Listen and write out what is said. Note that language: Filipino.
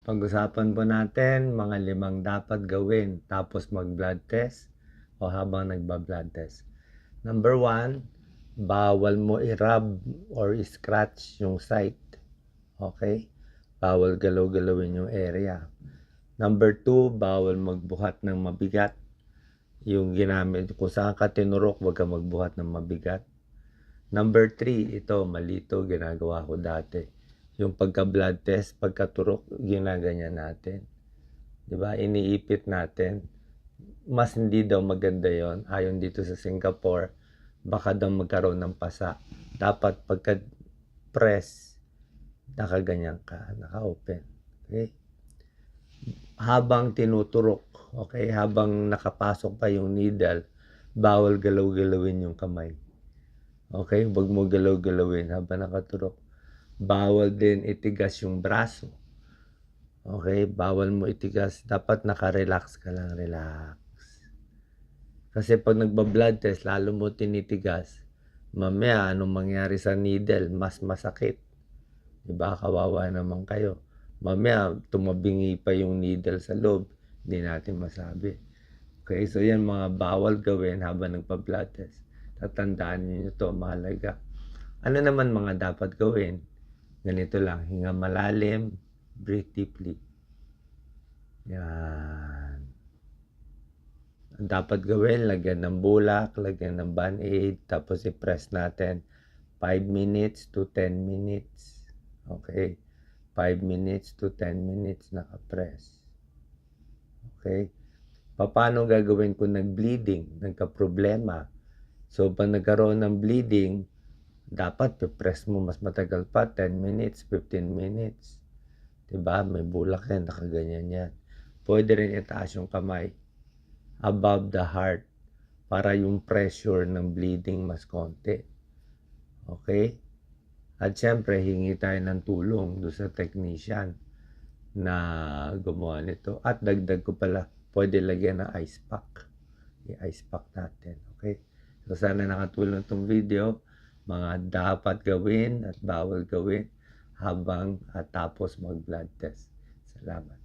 Pag-usapan po natin mga 5 dapat gawin tapos mag-blood test o habang nagba-blood test. Number 1, bawal mo i-rub or i-scratch yung site. Okay? Bawal galaw-galawin yung area. Number 2, bawal magbuhat ng mabigat. Yung ginamit, kung saan ka tinurok, huwag ka magbuhat ng mabigat. Number 3, ito, malito, ginagawa ko dati. Yung pagka-blood test, pagkaturok, ginaganyan natin. Diba? Iniipit natin. Mas hindi daw maganda yon. Ayon dito sa Singapore, baka daw magkaroon ng pasa. Dapat pagka-press, nakaganyan ka, naka-open. Okay? Habang tinuturok, okay, habang nakapasok pa yung needle, bawal galaw-galawin yung kamay. Okay, huwag mo galaw-galawin habang nakaturok. Bawal din itigas yung braso. Okay, bawal mo itigas. Dapat naka-relax ka lang, relax. Kasi pag nagba-blood test, lalo mo tinitigas, mamaya anong mangyari sa needle, mas masakit. Diba, kawawa naman kayo. Mamaya tumabingi pa yung needle sa loob, hindi natin masabi. Okay, so yan mga bawal gawin habang nagpa-blood test. Tatandaan niyo ito, mahalaga. Ano naman mga dapat gawin? Ganito lang, hinga malalim, breathe deeply. Yan. Ang dapat gawin, lagyan ng bulak, lagyan ng band-aid, tapos i-press natin 5 minutes to 10 minutes. Okay? 5 minutes to 10 minutes naka-press. Okay? Paano gagawin kung nag-bleeding, nagka-problema? So, pag nagkaroon ng bleeding, dapat press mo mas matagal pa, 10 minutes, 15 minutes. Diba? May bulak yan, nakaganyan yan. Pwede rin itaas yung kamay above the heart para yung pressure ng bleeding mas konti. Okay? At syempre, hingi tayo ng tulong doon sa technician na gumawa nito. At dagdag ko pala, pwede lagyan ng ice pack. I-ice pack natin. Okay? So, sana nakatulong itong video. Mga dapat gawin at bawal gawin habang at tapos mag-blood test. Salamat.